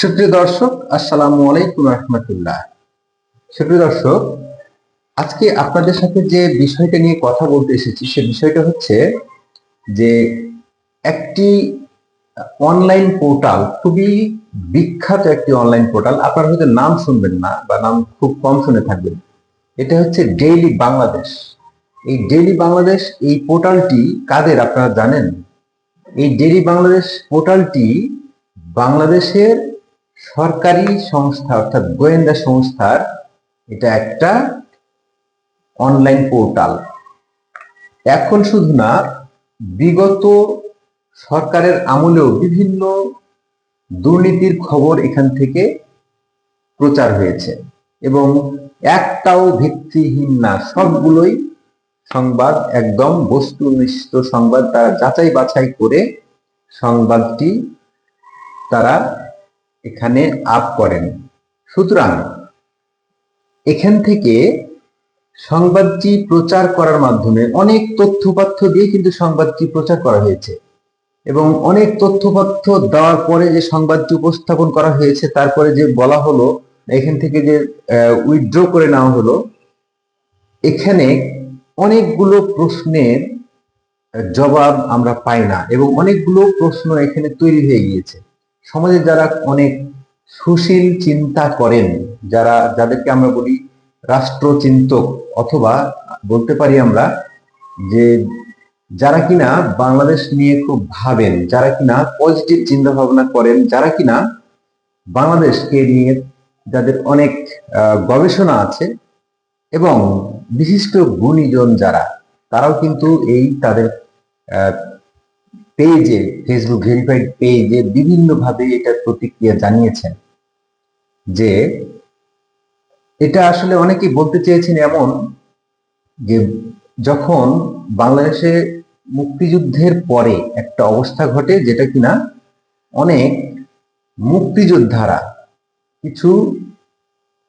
সুপ্রিয় দর্শক, আসসালামু আলাইকুম রহমতুল্লাহ। সুপ্রিয় দর্শক, আজকে আপনাদের সাথে যে বিষয়টা নিয়ে কথা বলতে এসেছি সে বিষয়টা হচ্ছে যে একটি অনলাইন পোর্টাল, খুবই বিখ্যাত একটি অনলাইন পোর্টাল, আপনারা হয়তো নাম শুনবেন না বা নাম খুব কম শুনে থাকবেন। এটা হচ্ছে ডেইলি বাংলাদেশ। এই ডেইলি বাংলাদেশ এই পোর্টালটি কাদের আপনারা জানেন? এই ডেইলি বাংলাদেশ পোর্টালটি বাংলাদেশের সরকারি সংস্থা অর্থাৎ গোয়েন্দা সংস্থার এটা একটা অনলাইন পোর্টাল। এখন শুধু না, বিগত সরকারের আমলেও বিভিন্ন দুর্নীতির খবর এখান থেকে প্রচার হয়েছে এবং একটাও ভিত্তিহীন না, সবগুলোই সংবাদ, একদম বস্তুনিষ্ঠ সংবাদ। তারা যাচাই বাছাই করে সংবাদটি তারা এখানে আপ করেন। সুতরাং এখান থেকে সংবাদটি প্রচার করার মাধ্যমে অনেক তথ্যপাত্র দিয়ে কিন্তু সংবাদটি প্রচার করা হয়েছে এবং অনেক তথ্যপাত্র দেওয়ার পরে যে সংবাদটি উপস্থাপন করা হয়েছে, তারপরে যে বলা হলো এখান থেকে যে উইথড্র করে নেওয়া হলো, এখানে অনেকগুলো প্রশ্নের জবাব আমরা পাই না এবং অনেকগুলো প্রশ্ন এখানে তৈরি হয়ে গিয়েছে। সমাজে যারা অনেক সুশীল চিন্তা করেন, যাদেরকে আমরা বলি রাষ্ট্রচিন্তক, অথবা বলতে পারি আমরা যে যারা কিনা বাংলাদেশ নিয়ে খুব ভাবেন, যারা কিনা পজিটিভ চিন্তা ভাবনা করেন, যারা কিনা বাংলাদেশকে নিয়ে যাদের অনেক গবেষণা আছে এবং বিশিষ্ট গুণীজন যারা, তারাও কিন্তু এই তাদের পেজে, ফেসবুক ভেরিফাইড পেজে বিভিন্নভাবে এটার প্রতিক্রিয়া জানিয়েছেন যে এটা আসলে অনেকেই বলতে চেয়েছেন এমন যে যখন বাংলাদেশে মুক্তিযুদ্ধের পরে একটা অবস্থা ঘটে যেটা কিনা অনেক মুক্তিযোদ্ধারা, কিছু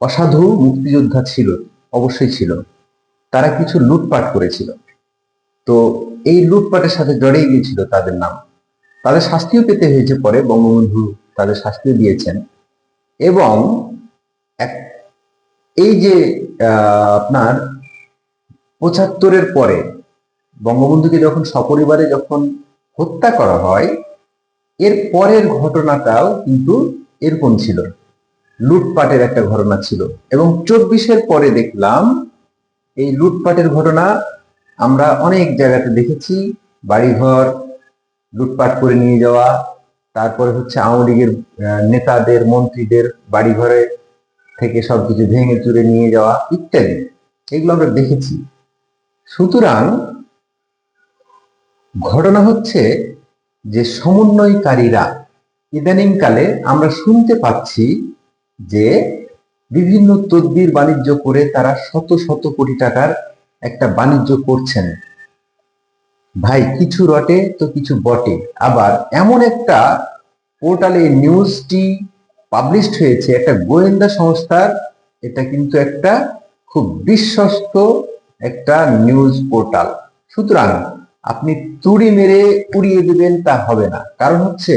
অসাধু মুক্তিযোদ্ধা ছিল, অবশ্যই ছিল, তারা কিছু লুটপাট করেছিল। তো এই লুটপাটের সাথে জড়িয়ে গিয়েছিল তাদের নাম, তাদের শাস্তিও পেতে হয়েছে, পরে বঙ্গবন্ধু তাদের শাস্তিও দিয়েছেন। এবং এই যে আপনার ৭৫-এর পরে বঙ্গবন্ধুকে যখন সপরিবারে যখন হত্যা করা হয়, এর পরের ঘটনাটাও কিন্তু এরকম ছিল, লুটপাটের একটা ঘটনা ছিল। এবং ২৪-এর পরে দেখলাম এই লুটপাটের ঘটনা আমরা অনেক জায়গাতে দেখেছি, বাড়িঘর লুটপাট করে নিয়ে যাওয়া, তারপরে হচ্ছে আওয়ামী লীগের নেতাদের, মন্ত্রীদের বাড়িঘরে থেকে সবকিছু ভেঙে চুরে নিয়ে যাওয়া ইত্যাদি, এগুলো আমরা দেখেছি। সুতরাং ঘটনা হচ্ছে যে সমন্বয়কারীরা ইদানিংকালে আমরা শুনতে পাচ্ছি যে বিভিন্ন তদবির বাণিজ্য করে তারা শত শত কোটি টাকার একটা বাণিজ্য করছেন। ভাই, কিছু রটে তো কিছু বটে। আবার এমন একটা পোর্টালে নিউজটি পাবলিশড হয়েছে একটা গোয়েন্দা সংস্থার, এটা কিন্তু একটা খুব বিশ্বস্ত একটা নিউজ পোর্টাল। সুতরাং আপনি তুড়ি মেরে উড়িয়ে দেবেন তা হবে না, কারণ হচ্ছে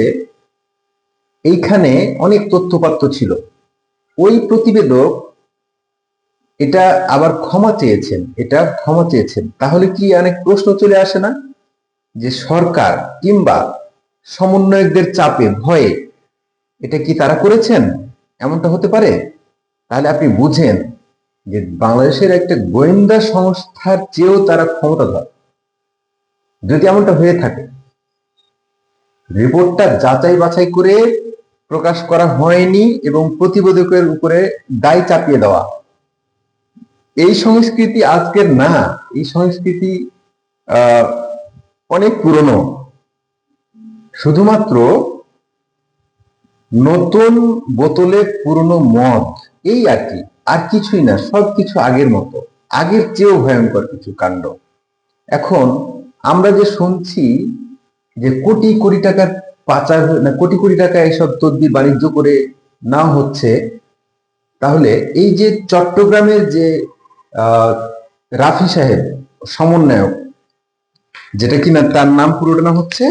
এইখানে অনেক তথ্যপাত্র ছিল। ওই প্রতিবেদক এটা আবার ক্ষমা চেয়েছেন, তাহলে কি অনেক প্রশ্ন চলে আসে না যে সরকার কিংবা সমন্বয়কদের চাপে, ভয়ে এটা কি তারা করেছেন? এমনটা হতে পারে? তাহলে আপনি বুঝেন যে বাংলাদেশের একটা গোয়েন্দা সংস্থার চেয়েও তারা ক্ষমতাধর। যদি এমনটা হয়ে থাকে, রিপোর্টটা যাচাই বাছাই করে প্রকাশ করা হয়নি এবং প্রতিবেদকের উপরে দায় চাপিয়ে দেওয়া, এই সংস্কৃতি আজকের না, এই সংস্কৃতি অনেক পুরনো। শুধুমাত্র নতুন বোতলে পুরনো মদ, এই আর কি, আর কিছুই না, সবকিছু আগের মতো, আগের চেয়েও ভয়ঙ্কর কিছু কাণ্ড। এখন আমরা যে শুনছি যে কোটি কোটি টাকার পাচার, না কোটি কোটি টাকা এইসব তদবির বাণিজ্য করে না হচ্ছে, তাহলে এই যে চট্টগ্রামের যে রাফি সাহেব সমন্বয়ক, যেটা কিনা তার নাম, পুরোটা নাম হচ্ছে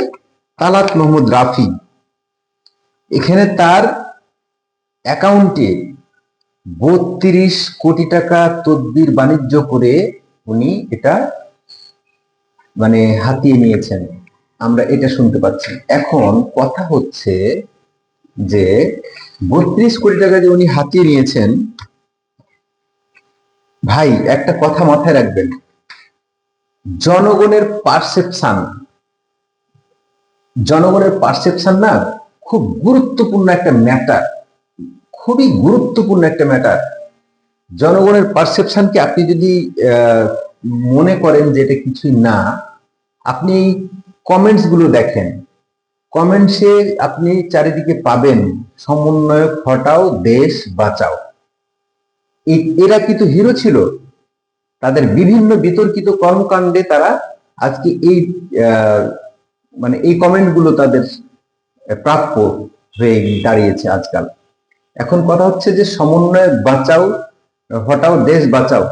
তালাত মোহাম্মদ রাফি, এখানে তার অ্যাকাউন্টে 32 কোটি টাকা তদবির বাণিজ্য করে উনি এটা মানে হাতিয়ে নিয়েছেন। আমরা এটা শুনতে পাচ্ছি। এখন কথা হচ্ছে যে 32 কোটি টাকা যে উনি হাতিয়ে নিয়েছেন, ভাই একটা কথা মাথায় রাখবেন, জনগণের পারসেপশন না খুব গুরুত্বপূর্ণ একটা ম্যাটার, খুবই গুরুত্বপূর্ণ একটা ম্যাটার। জনগণের পারসেপশনকে আপনি যদি মনে করেন যে এটা কিছুই না, আপনি কমেন্টস গুলো দেখেন, কমেন্টসে আপনি চারিদিকে পাবেন সমন্বয়ক হটাও দেশ বাঁচাও। এরা কিন্তু হিরো ছিল, তাদের বিভিন্ন বিতর্কিত কর্মকাণ্ডে তারা আজকে এই মানে এই কমেন্ট গুলো তাদের প্রাপ্য হয়ে দাঁড়িয়েছে আজকাল। এখন কথা হচ্ছে যে সমন্বয় বাঁচাও হটাও দেশ বাঁচাও,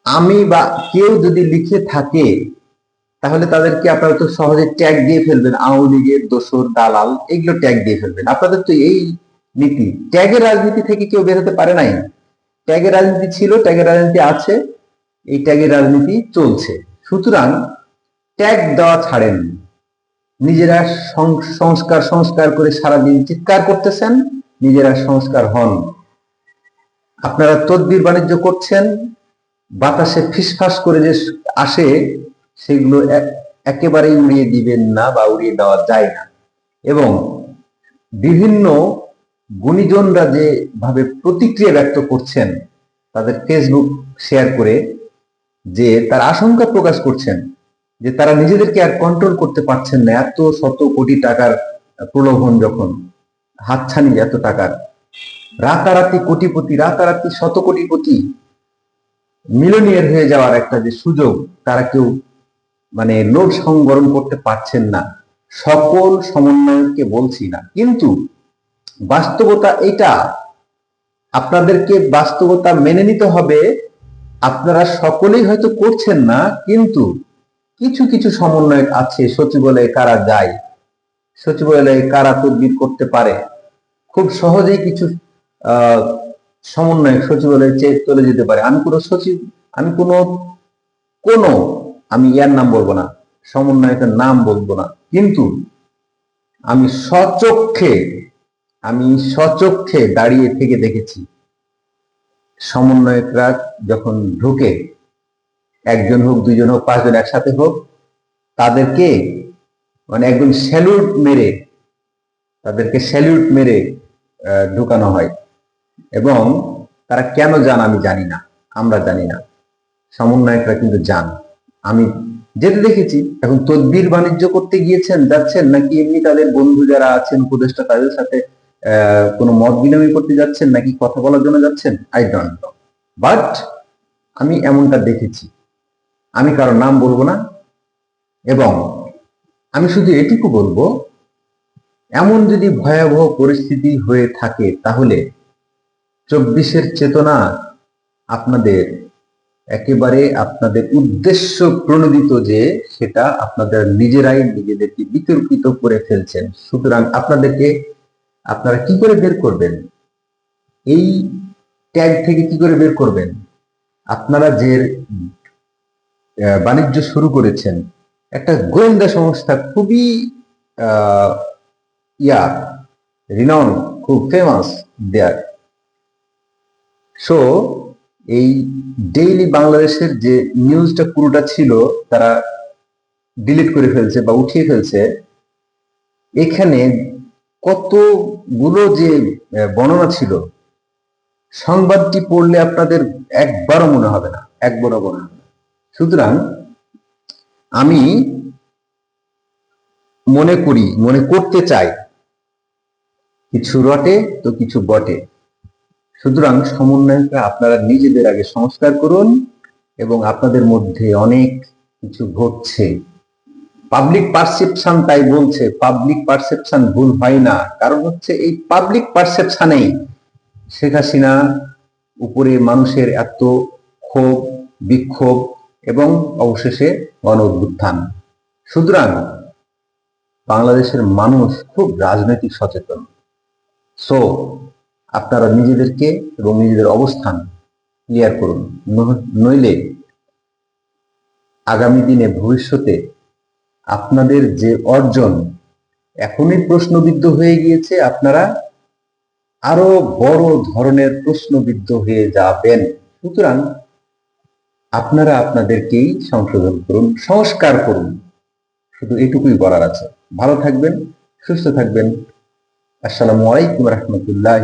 আমি বা কেউ যদি লিখে থাকে তাহলে তাদেরকে আপনারা তো সহজে ট্যাগ দিয়ে ফেলবেন, আওয়ামী লীগের দোসর দালাল এগুলো ট্যাগ দিয়ে ফেলবেন। আপনাদের তো এই নীতি, ট্যাগের রাজনীতি থেকে কেউ বের হতে পারে নাই। ট্যাগের রাজনীতি ছিল, ট্যাগের রাজনীতি আছে, এই ট্যাগের রাজনীতি চলছে। সুতরাং ট্যাগ দেওয়া ছাড়েন, নিজেরা সংস্কার সংস্কার করে সারাদিন চিৎকার করতেছেন, নিজেরা সংস্কার হন। আপনারা তদবির বাণিজ্য করছেন, বাতাসে ফিসফাস করে যে আসে সেগুলো একেবারেই উড়িয়ে দিবেন না বা উড়িয়ে দেওয়া যায় না। এবং বিভিন্ন গুণীজনরা যে ভাবে প্রতিক্রিয়া ব্যক্ত করছেন তাদের ফেসবুক শেয়ার করে, যে তার আশঙ্কা প্রকাশ করছেন যে তারা নিজেদেরকে আর কন্ট্রোল করতে পারছেন না, এত শত কোটি টাকার প্রলোভন, যখন হাতছানি এত টাকার, রাতারাতি কোটিপতি, রাতারাতি শত কোটিপতি, মিলিয়নিয়ার হয়ে যাওয়ার একটা যে সুযোগ, তারা কেউ মানে লোভ সংবরণ করতে পারছেন না। সকল সমন্বয়ককে বলছি না, কিন্তু বাস্তবতা এটা, আপনাদেরকে বাস্তবতা মেনে নিতে হবে। আপনারা সকলেই হয়তো করছেন না, কিন্তু কিছু কিছু সমন্বয়ক আছে, সচিবালয়ে কারা যায়, সচিবালয়ে কারা তদবির করতে পারে, খুব সহজেই কিছু সমন্বয়ক সচিবালয়ে চলে যেতে পারে। আমি কোনো সচিব, আমি কোনো আমি ইয়ার নাম বলবো না, সমন্বয়কের নাম বলবো না, কিন্তু আমি সচক্ষে দাঁড়িয়ে থেকে দেখেছি সমন্বয়করা যখন ঢুকে, একজন হোক, দুইজন হোক, পাঁচজন একসাথে হোক, তাদেরকে মানে একদম তাদেরকে স্যালিউট মেরে ঢুকানো হয়। এবং তারা কেন যান আমি জানি না, আমরা জানি না, সমন্বয়করা কিন্তু যান, আমি যেতে দেখেছি। এখন তদবির বাণিজ্য করতে যাচ্ছেন নাকি এমনি তাদের বন্ধু যারা আছেন উপদেষ্টা তাদের সাথে কোনো মত বিনিময় করতে যাচ্ছেন, নাকি কথা বলার জন্য যাচ্ছেন, আই ডোন্ট নো, বাট আমি এমনটা দেখেছি। আমি কারো নাম বলবো না, এবং আমি শুধু এটুকু বলবো, এমন যদি ভয়াবহ পরিস্থিতি হয়ে থাকে তাহলে 24-এর চেতনা একেবারে আপনাদের উদ্দেশ্য প্রণোদিত, যে সেটা আপনারা নিজেরাই নিজেদেরকে বিতর্কিত করে ফেলছেন। সুতরাং আপনারা কি করে বের করবেন এই ট্যাগ থেকে, কি করে বের করবেন? আপনারা যে বাণিজ্য শুরু করেছেন, একটা গোয়েন্দা সংস্থা খুবই রিনাউন্ড, খুব ফেমাস দেয়ার। সো এই ডেইলি বাংলাদেশের যে নিউজটা পুরোটা ছিল তারা ডিলিট করে ফেলছে বা উঠিয়ে ফেলছে। এখানে কতগুলো যে বর্ণনা ছিল, সংবাদটি পড়লে আপনাদের একবারও মনে হবে না, একবারও মনে হবে না। সুতরাং আমি মনে করতে চাই, কিছু রটে তো কিছু বটে। সুতরাং সমন্বয়করা আপনারা নিজেদের আগে সংস্কার করুন, এবং আপনাদের মধ্যে অনেক কিছু ঘটছে, পাবলিক পারসেপশন তাই বলছে। পাবলিক পারসেপশন ভুল হয় না, কারণ হচ্ছে এই পাবলিক পারসেপশনেই শেখ হাসিনা উপরে মানুষের এত ক্ষোভ, বিক্ষোভ এবং অবশেষে গণ অভ্যুত্থান। সুতরাং বাংলাদেশের মানুষ খুব রাজনৈতিক সচেতন, সো আপনারা নিজেদেরকে এবং নিজেদের অবস্থান ক্লিয়ার করুন, নইলে আগামী দিনে ভবিষ্যতে আপনাদের যে অর্জন এখনই প্রশ্নবিদ্ধ হয়ে গিয়েছে, আপনারা আরো বড় ধরনের প্রশ্নবিদ্ধ হয়ে যাবেন। সুতরাং আপনারা আপনাদেরকেই সংশোধন করুন, সংস্কার করুন, শুধু এটুকুই বলার আছে। ভালো থাকবেন, সুস্থ থাকবেন। আসসালামু আলাইকুম রহমতুল্লাহ।